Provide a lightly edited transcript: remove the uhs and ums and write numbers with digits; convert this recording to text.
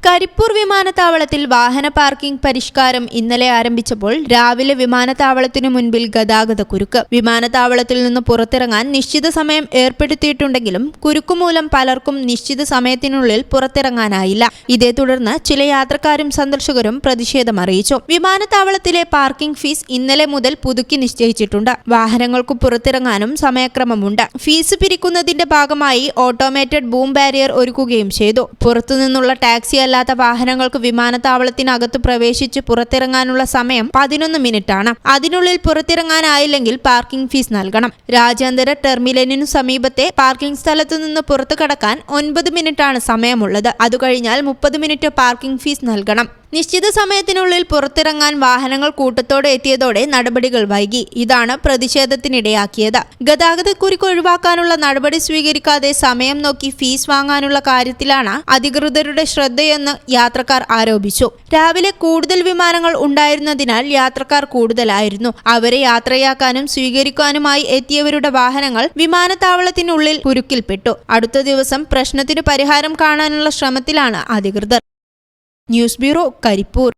കരിപ്പൂർ വിമാനത്താവളത്തിൽ വാഹന പാർക്കിംഗ് പരിഷ്കാരം ഇന്നലെ ആരംഭിച്ചപ്പോൾ രാവിലെ വിമാനത്താവളത്തിനു മുൻപിൽ ഗതാഗതക്കുരുക്ക്. വിമാനത്താവളത്തിൽ നിന്ന് പുറത്തിറങ്ങാൻ നിശ്ചിത സമയം ഏർപ്പെടുത്തിയിട്ടുണ്ടെങ്കിലും കുരുക്കുമൂലം പലർക്കും നിശ്ചിത സമയത്തിനുള്ളിൽ പുറത്തിറങ്ങാനായില്ല. ഇതേ തുടർന്ന് ചില യാത്രക്കാരും സന്ദർശകരും പ്രതിഷേധം അറിയിച്ചു. വിമാനത്താവളത്തിലെ പാർക്കിംഗ് ഫീസ് ഇന്നലെ മുതൽ പുതുക്കി നിശ്ചയിച്ചിട്ടുണ്ട്. വാഹനങ്ങൾക്ക് പുറത്തിറങ്ങാനും സമയക്രമമുണ്ട്. ഫീസ് പിരിക്കുന്നതിന്റെ ഭാഗമായി ഓട്ടോമേറ്റഡ് ബൂം ബാരിയർ ഒരുക്കുകയും ചെയ്തു. പുറത്തുനിന്നുള്ള ടാക്സി അല്ലാത്ത വാഹനങ്ങൾക്ക് വിമാനത്താവളത്തിനകത്ത് പ്രവേശിച്ച് പുറത്തിറങ്ങാനുള്ള സമയം 11 മിനിറ്റാണ്. അതിനുള്ളിൽ പുറത്തിറങ്ങാനായില്ലെങ്കിൽ പാർക്കിംഗ് ഫീസ് നൽകണം. രാജ്യാന്തര ടെർമിനലിനു സമീപത്തെ പാർക്കിംഗ് സ്ഥലത്തു നിന്ന് പുറത്തു കടക്കാൻ 9 മിനിറ്റാണ് സമയമുള്ളത്. അതുകഴിഞ്ഞാൽ 30 മിനിറ്റ് പാർക്കിംഗ് ഫീസ് നൽകണം. നിശ്ചിത സമയത്തിനുള്ളിൽ പുറത്തിറങ്ങാൻ വാഹനങ്ങൾ കൂട്ടത്തോടെ എത്തിയതോടെ നടപടികൾ വൈകി. ഇതാണ് പ്രതിഷേധത്തിനിടയാക്കിയത്. ഗതാഗതക്കുരുക്ക് ഒഴിവാക്കാനുള്ള നടപടി സ്വീകരിക്കാതെ സമയം നോക്കി ഫീസ് വാങ്ങാനുള്ള കാര്യത്തിലാണ് അധികൃതരുടെ ശ്രദ്ധയെന്ന് യാത്രക്കാർ ആരോപിച്ചു. രാവിലെ കൂടുതൽ വിമാനങ്ങൾ ഉണ്ടായിരുന്നതിനാൽ യാത്രക്കാർ കൂടുതലായിരുന്നു. അവരെ യാത്രയാക്കാനും സ്വീകരിക്കാനുമായി എത്തിയവരുടെ വാഹനങ്ങൾ വിമാനത്താവളത്തിനുള്ളിൽ കുരുക്കിൽപ്പെട്ടു. അടുത്ത ദിവസം പ്രശ്നത്തിന് പരിഹാരം കാണാനുള്ള ശ്രമത്തിലാണ് അധികൃതർ. News bureau, Karipur.